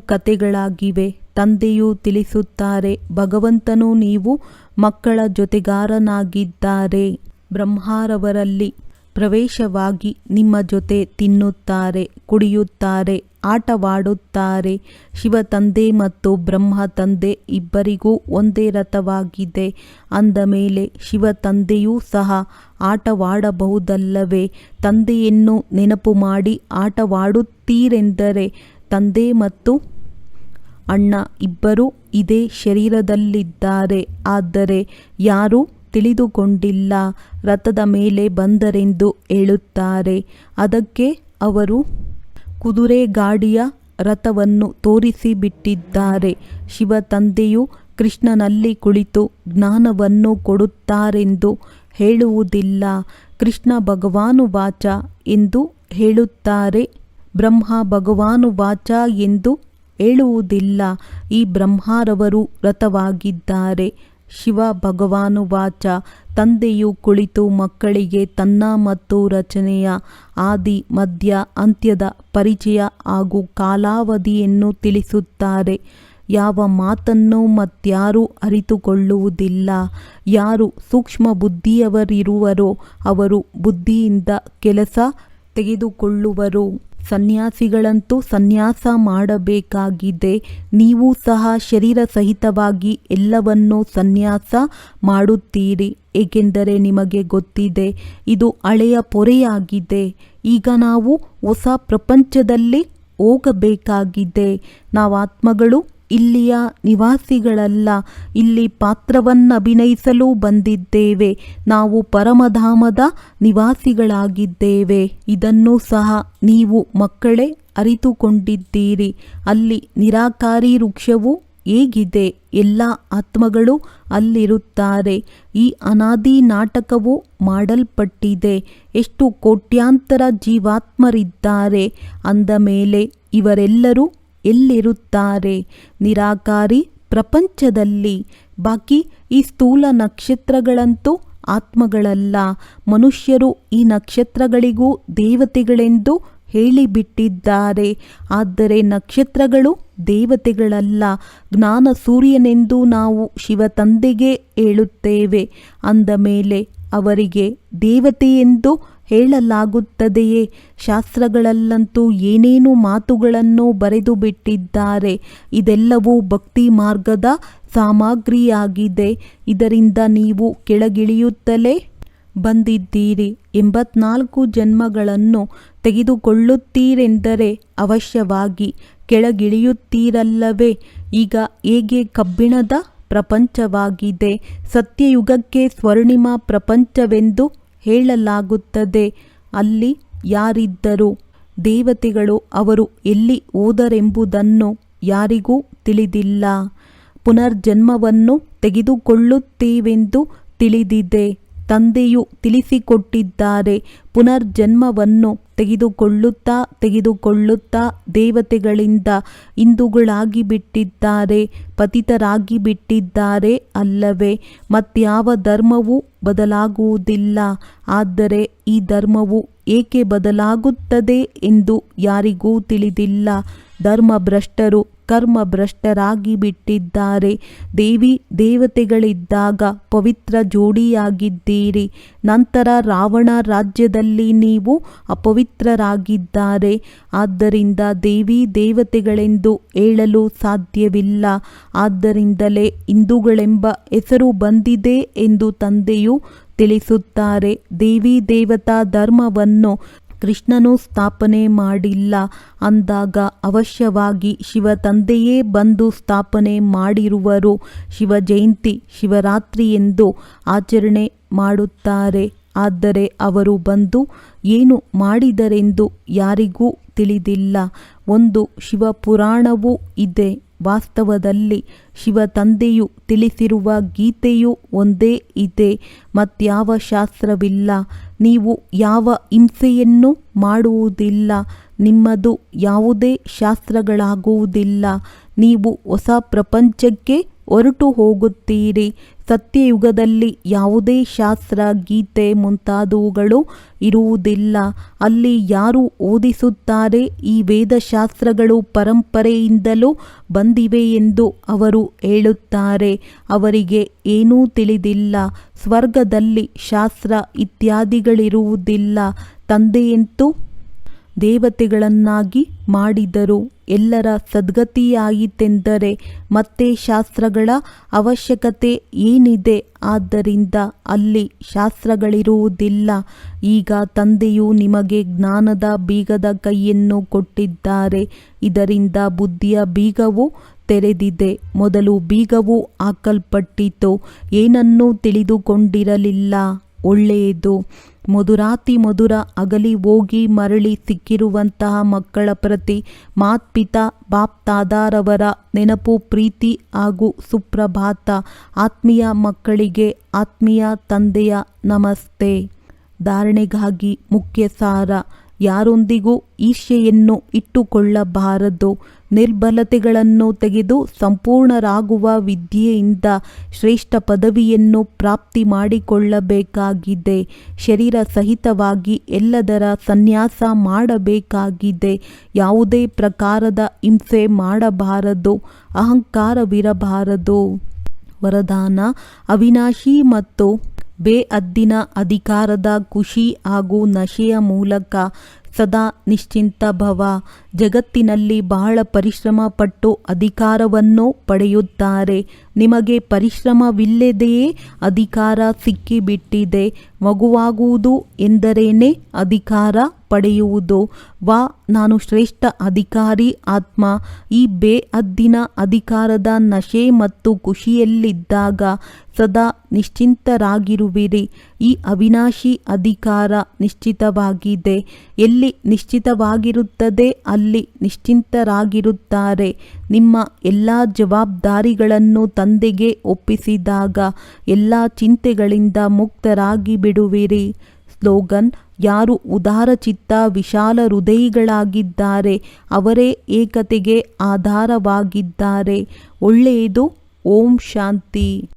ಕಥೆಗಳಾಗಿವೆ. ತಂದೆಯು ತಿಳಿಸುತ್ತಾರೆ, ಭಗವಂತನು ನೀವು ಮಕ್ಕಳ ಜೊತೆಗಾರನಾಗಿದ್ದಾರೆ. ಬ್ರಹ್ಮರವರಲ್ಲಿ ಪ್ರವೇಶವಾಗಿ ನಿಮ್ಮ ಜೊತೆ ತಿನ್ನುತ್ತಾರೆ, ಕುಡಿಯುತ್ತಾರೆ, ಆಟವಾಡುತ್ತಾರೆ. ಶಿವ ತಂದೆ ಮತ್ತು ಬ್ರಹ್ಮ ತಂದೆ ಇಬ್ಬರಿಗೂ ಒಂದೇ ರಥವಾಗಿದೆ. ಅಂದ ಮೇಲೆ ಶಿವ ತಂದೆಯೂ ಸಹ ಆಟವಾಡಬಹುದಲ್ಲವೇ. ತಂದೆಯನ್ನು ನೆನಪು ಮಾಡಿ ಆಟವಾಡುತ್ತೀರೆಂದರೆ ತಂದೆ ಮತ್ತು ಅಣ್ಣ ಇಬ್ಬರೂ ಇದೇ ಶರೀರದಲ್ಲಿದ್ದಾರೆ. ಆದರೆ ಯಾರೂ ತಿಳಿದುಕೊಂಡಿಲ್ಲ. ರಥದ ಮೇಲೆ ಬಂದರೆಂದು ಹೇಳುತ್ತಾರೆ. ಅದಕ್ಕೆ ಅವರು ಕುದುರೆ ಗಾಡಿಯ ರಥವನ್ನು ತೋರಿಸಿಬಿಟ್ಟಿದ್ದಾರೆ. ಶಿವ ತಂದೆಯು ಕೃಷ್ಣನಲ್ಲಿ ಕುಳಿತು ಜ್ಞಾನವನ್ನು ಕೊಡುತ್ತಾರೆಂದು ಹೇಳುವುದಿಲ್ಲ. ಕೃಷ್ಣ ಭಗವಾನುವಾಚ ಎಂದು ಹೇಳುತ್ತಾರೆ. ಬ್ರಹ್ಮ ಭಗವಾನುವಾಚ ಎಂದು ಹೇಳುವುದಿಲ್ಲ. ಈ ಬ್ರಹ್ಮರವರು ರಥವಾಗಿದ್ದಾರೆ. ಶಿವ ಭಗವಾನುವಾಚ. ತಂದೆಯು ಕುಳಿತು ಮಕ್ಕಳಿಗೆ ತನ್ನ ಮತ್ತು ರಚನೆಯ ಆದಿ ಮಧ್ಯ ಅಂತ್ಯದ ಪರಿಚಯ ಹಾಗೂ ಕಾಲಾವಧಿಯನ್ನು ತಿಳಿಸುತ್ತಾರೆ. ಯಾವ ಮಾತನ್ನು ಮತ್ಯಾರೂ ಅರಿತುಕೊಳ್ಳುವುದಿಲ್ಲ. ಯಾರು ಸೂಕ್ಷ್ಮ ಬುದ್ಧಿಯವರಿರುವರೋ ಅವರು ಬುದ್ಧಿಯಿಂದ ಕೆಲಸ ತೆಗೆದುಕೊಳ್ಳುವರು. ಸನ್ಯಾಸಿಗಳಂತೂ ಸನ್ಯಾಸ ಮಾಡಬೇಕಾಗಿದೆ. ನೀವು ಸಹ ಶರೀರ ಸಹಿತವಾಗಿ ಎಲ್ಲವನ್ನೂ ಸನ್ಯಾಸ ಮಾಡುತ್ತೀರಿ. ಏಕೆಂದರೆ ನಿಮಗೆ ಗೊತ್ತಿದೆ ಇದು ಹಳೆಯ ಪೊರೆಯಾಗಿದೆ. ಈಗ ನಾವು ಹೊಸ ಪ್ರಪಂಚದಲ್ಲಿ ಹೋಗಬೇಕಾಗಿದೆ. ನಾವಾತ್ಮಗಳು ಇಲ್ಲಿಯ ನಿವಾಸಿಗಳಲ್ಲ. ಇಲ್ಲಿ ಪಾತ್ರವನ್ನಭಿನಯಿಸಲು ಬಂದಿದ್ದೇವೆ. ನಾವು ಪರಮಧಾಮದ ನಿವಾಸಿಗಳಾಗಿದ್ದೇವೆ. ಇದನ್ನು ಸಹ ನೀವು ಮಕ್ಕಳೇ ಅರಿತುಕೊಂಡಿದ್ದೀರಿ. ಅಲ್ಲಿ ನಿರಾಕಾರಿ ವೃಕ್ಷವು ಹೇಗಿದೆ? ಎಲ್ಲ ಆತ್ಮಗಳು ಅಲ್ಲಿರುತ್ತಾರೆ. ಈ ಅನಾದಿ ನಾಟಕವು ಮಾಡಲ್ಪಟ್ಟಿದೆ. ಎಷ್ಟು ಕೋಟ್ಯಾಂತರ ಜೀವಾತ್ಮರಿದ್ದಾರೆ. ಅಂದ ಮೇಲೆ ಇವರೆಲ್ಲರೂ ಎಲ್ಲಿರುತ್ತಾರೆ? ನಿರಾಕಾರಿ ಪ್ರಪಂಚದಲ್ಲಿ. ಬಾಕಿ ಈ ಸ್ಥೂಲ ನಕ್ಷತ್ರಗಳಂತೂ ಆತ್ಮಗಳಲ್ಲ. ಮನುಷ್ಯರು ಈ ನಕ್ಷತ್ರಗಳಿಗೂ ದೇವತೆಗಳೆಂದು ಹೇಳಿಬಿಟ್ಟಿದ್ದಾರೆ. ಆದರೆ ನಕ್ಷತ್ರಗಳು ದೇವತೆಗಳಲ್ಲ. ಜ್ಞಾನ ಸೂರ್ಯನೆಂದು ನಾವು ಶಿವ ತಂದೆಗೆ ಹೇಳುತ್ತೇವೆ. ಅಂದ ಮೇಲೆ ಅವರಿಗೆ ದೇವತೆಯೆಂದು ಹೇಳಲಾಗುತ್ತದೆಯೇ? ಶಾಸ್ತ್ರಗಳಲ್ಲಂತೂ ಏನೇನು ಮಾತುಗಳನ್ನು ಬರೆದು ಬಿಟ್ಟಿದ್ದಾರೆ. ಇದೆಲ್ಲವೂ ಭಕ್ತಿ ಮಾರ್ಗದ ಸಾಮಗ್ರಿಯಾಗಿದೆ. ಇದರಿಂದ ನೀವು ಕೆಳಗಿಳಿಯುತ್ತಲೇ ಬಂದಿದ್ದೀರಿ. 84 ಜನ್ಮಗಳನ್ನು ತೆಗೆದುಕೊಳ್ಳುತ್ತೀರೆಂದರೆ ಅವಶ್ಯವಾಗಿ ಕೆಳಗಿಳಿಯುತ್ತೀರಲ್ಲವೇ. ಈಗ ಹೇಗೆ ಕಬ್ಬಿಣದ ಪ್ರಪಂಚವಾಗಿದೆ, ಸತ್ಯಯುಗಕ್ಕೆ ಸ್ವರ್ಣಿಮ ಪ್ರಪಂಚವೆಂದು ಹೇಳಲಾಗುತ್ತದೆ. ಅಲ್ಲಿ ಯಾರಿದ್ದರು? ದೇವತೆಗಳು. ಅವರು ಎಲ್ಲಿ ಹೋದರೆಂಬುದನ್ನು ಯಾರಿಗೂ ತಿಳಿದಿಲ್ಲ. ಪುನರ್ಜನ್ಮವನ್ನು ತೆಗೆದುಕೊಳ್ಳುತ್ತೇವೆಂದು ತಿಳಿದಿದೆ. ತಂದೆಯು ತಿಳಿಸಿಕೊಟ್ಟಿದ್ದಾರೆ. ಪುನರ್ಜನ್ಮವನ್ನು ತೆಗೆದುಕೊಳ್ಳುತ್ತಾ ದೇವತೆಗಳಿಂದ ಹಿಂದೂಗಳಾಗಿ ಬಿಟ್ಟಿದ್ದಾರೆ, ಪತಿತರಾಗಿ ಬಿಟ್ಟಿದ್ದಾರೆ ಅಲ್ಲವೇ. ಮತ್ಯಾವ ಧರ್ಮವೂ ಬದಲಾಗುವುದಿಲ್ಲ. ಆದರೆ ಈ ಧರ್ಮವು ಏಕೆ ಬದಲಾಗುತ್ತದೆ ಎಂದು ಯಾರಿಗೂ ತಿಳಿದಿಲ್ಲ. ಧರ್ಮಭ್ರಷ್ಟರು ಕರ್ಮ ಭ್ರಷ್ಟರಾಗಿ ಬಿಟ್ಟಿದ್ದಾರೆ. ದೇವಿ ದೇವತೆಗಳಿದ್ದಾಗ ಪವಿತ್ರ ಜೋಡಿಯಾಗಿದ್ದೀರಿ. ನಂತರ ರಾವಣ ರಾಜ್ಯದಲ್ಲಿ ನೀವು ಅಪವಿತ್ರರಾಗಿದ್ದಾರೆ. ಆದ್ದರಿಂದ ದೇವಿ ದೇವತೆಗಳೆಂದು ಹೇಳಲು ಸಾಧ್ಯವಿಲ್ಲ. ಆದ್ದರಿಂದಲೇ ಹಿಂದೂಗಳೆಂಬ ಹೆಸರು ಬಂದಿದೆ ಎಂದು ತಂದೆಯು ತಿಳಿಸುತ್ತಾರೆ. ದೇವಿ ದೇವತಾ ಧರ್ಮವನ್ನು ಕೃಷ್ಣನು ಸ್ಥಾಪನೆ ಮಾಡಿಲ್ಲ ಅಂದಾಗ ಅವಶ್ಯವಾಗಿ ಶಿವ ತಂದೆಯೇ ಬಂದು ಸ್ಥಾಪನೆ ಮಾಡಿರುವರು. ಶಿವ ಜಯಂತಿ ಶಿವರಾತ್ರಿ ಎಂದು ಆಚರಣೆ ಮಾಡುತ್ತಾರೆ. ಆದರೆ ಅವರು ಬಂದು ಏನು ಮಾಡಿದರೆಂದು ಯಾರಿಗೂ ತಿಳಿದಿಲ್ಲ. ಒಂದು ಶಿವಪುರಾಣವೂ ಇದೆ. ವಾಸ್ತವದಲ್ಲಿ ಶಿವ ತಂದೆಯು ತಿಳಿಸಿರುವ ಗೀತೆಯು ಒಂದೇ ಇದೆ. ಮತ್ಯಾವ ಶಾಸ್ತ್ರವಿಲ್ಲ. ನೀವು ಯಾವ ಹಿಂಸೆಯನ್ನು ಮಾಡುವುದಿಲ್ಲ. ನಿಮ್ಮದು ಯಾವುದೇ ಶಾಸ್ತ್ರಗಳಾಗುವುದಿಲ್ಲ. ನೀವು ಹೊಸ ಪ್ರಪಂಚಕ್ಕೆ ಹೊರಟು ಹೋಗುತ್ತೀರಿ. ಸತ್ಯಯುಗದಲ್ಲಿ ಯಾವುದೇ ಶಾಸ್ತ್ರ ಗೀತೆ ಮುಂತಾದವುಗಳು ಇರುವುದಿಲ್ಲ. ಅಲ್ಲಿ ಯಾರು ಓದಿಸುತ್ತಾರೆ ಈ ವೇದಶಾಸ್ತ್ರಗಳು ಪರಂಪರೆಯಿಂದಲೂ ಬಂದಿವೆ ಎಂದು ಅವರು ಹೇಳುತ್ತಾರೆ. ಅವರಿಗೆ ಏನೂ ತಿಳಿದಿಲ್ಲ. ಸ್ವರ್ಗದಲ್ಲಿ ಶಾಸ್ತ್ರ ಇತ್ಯಾದಿಗಳಿರುವುದಿಲ್ಲ. ತಂದೆಯಂತೂ ದೇವತೆಗಳನ್ನಾಗಿ ಮಾಡಿದರು. ಎಲ್ಲರ ಸದ್ಗತಿಯಾಯಿತೆಂದರೆ ಮತ್ತೆ ಶಾಸ್ತ್ರಗಳ ಅವಶ್ಯಕತೆ ಏನಿದೆ? ಆದ್ದರಿಂದ ಅಲ್ಲಿ ಶಾಸ್ತ್ರಗಳಿರುವುದಿಲ್ಲ. ಈಗ ತಂದೆಯು ನಿಮಗೆ ಜ್ಞಾನದ ಬೀಗದ ಕೈಯನ್ನು ಕೊಟ್ಟಿದ್ದಾರೆ. ಇದರಿಂದ ಬುದ್ಧಿಯ ಬೀಗವು ತೆರೆದಿದೆ. ಮೊದಲು ಬೀಗವು ಹಾಕಲ್ಪಟ್ಟಿತು. ಏನನ್ನೂ ತಿಳಿದುಕೊಂಡಿರಲಿಲ್ಲ. ಒಳ್ಳೆಯದು. ಮಧುರಾತಿ ಮಧುರ ಅಗಲಿ ಹೋಗಿ ಮರಳಿ ಸಿಕ್ಕಿರುವಂತಹ ಮಕ್ಕಳ ಪ್ರತಿ ಮಾತ್ಪಿತಾ ಬಾಪ್ತಾದಾರವರ ನೆನಪು, ಪ್ರೀತಿ ಹಾಗೂ ಸುಪ್ರಭಾತ. ಆತ್ಮೀಯ ಮಕ್ಕಳಿಗೆ ಆತ್ಮೀಯ ತಂದೆಯ ನಮಸ್ತೆ. ಧಾರಣೆಗಾಗಿ ಮುಖ್ಯ ಸಾರ: ಯಾರೊಂದಿಗೂ ಈರ್ಷ್ಯೆಯನ್ನು ಇಟ್ಟುಕೊಳ್ಳಬಾರದು. ನಿರ್ಬಲತೆಗಳನ್ನು ತೆಗೆದು ಸಂಪೂರ್ಣರಾಗುವ ವಿದ್ಯೆಯಿಂದ ಶ್ರೇಷ್ಠ ಪದವಿಯನ್ನು ಪ್ರಾಪ್ತಿ ಮಾಡಿಕೊಳ್ಳಬೇಕಾಗಿದೆ. ಶರೀರ ಸಹಿತವಾಗಿ ಎಲ್ಲದರ ಸನ್ಯಾಸ ಮಾಡಬೇಕಾಗಿದೆ. ಯಾವುದೇ ಪ್ರಕಾರದ ಹಿಂಸೆ ಮಾಡಬಾರದು. ಅಹಂಕಾರವಿರಬಾರದು. ವರದಾನ: ಅವಿನಾಶಿ ಮತ್ತು ಬೇಅದ್ದಿನ ಅಧಿಕಾರದ ಖುಷಿ ಹಾಗೂ ನಶೆಯ ಮೂಲಕ ಸದಾ ನಿಶ್ಚಿಂತ ಭವ. ಜಗತ್ತಿನಲ್ಲಿ ಬಹಳ ಪರಿಶ್ರಮ ಪಟ್ಟು ಅಧಿಕಾರವನ್ನು ಪಡೆಯುತ್ತಾರೆ. ನಿಮಗೆ ಪರಿಶ್ರಮವಿಲ್ಲದೆಯೇ ಅಧಿಕಾರ ಸಿಕ್ಕಿಬಿಟ್ಟಿದೆ. ಮಗುವಾಗುವುದು ಎಂದರೇನೆ ಅಧಿಕಾರ ಪಡೆಯುವುದು. ನಾನು ಶ್ರೇಷ್ಠ ಅಧಿಕಾರಿ ಆತ್ಮ. ಈ ಬೇಅದ್ದಿನ ಅಧಿಕಾರದ ನಶೆ ಮತ್ತು ಖುಷಿಯಲ್ಲಿದ್ದಾಗ ಸದಾ ನಿಶ್ಚಿಂತರಾಗಿರುವಿರಿ. ಈ ಅವಿನಾಶಿ ಅಧಿಕಾರ ನಿಶ್ಚಿತವಾಗಿದೆ. ಎಲ್ಲಿ ನಿಶ್ಚಿತವಾಗಿರುತ್ತದೆ ಅಲ್ಲಿ ನಿಶ್ಚಿಂತರಾಗಿರುತ್ತಾರೆ. ನಿಮ್ಮ ಎಲ್ಲ ಜವಾಬ್ದಾರಿಗಳನ್ನು ತಂದೆಗೆ ಒಪ್ಪಿಸಿದಾಗ ಎಲ್ಲ ಚಿಂತೆಗಳಿಂದ ಮುಕ್ತರಾಗಿ ಬಿಡುವಿರಿ. ಸ್ಲೋಗನ್: ಯಾರು ಉದಾರಚಿತ್ತ ವಿಶಾಲ ಹೃದಯಿಗಳಾಗಿದ್ದಾರೆ ಅವರೇ ಏಕತೆಗೆ ಆಧಾರವಾಗಿದ್ದಾರೆ. ಒಳ್ಳೆಯದು. ಓಂ ಶಾಂತಿ.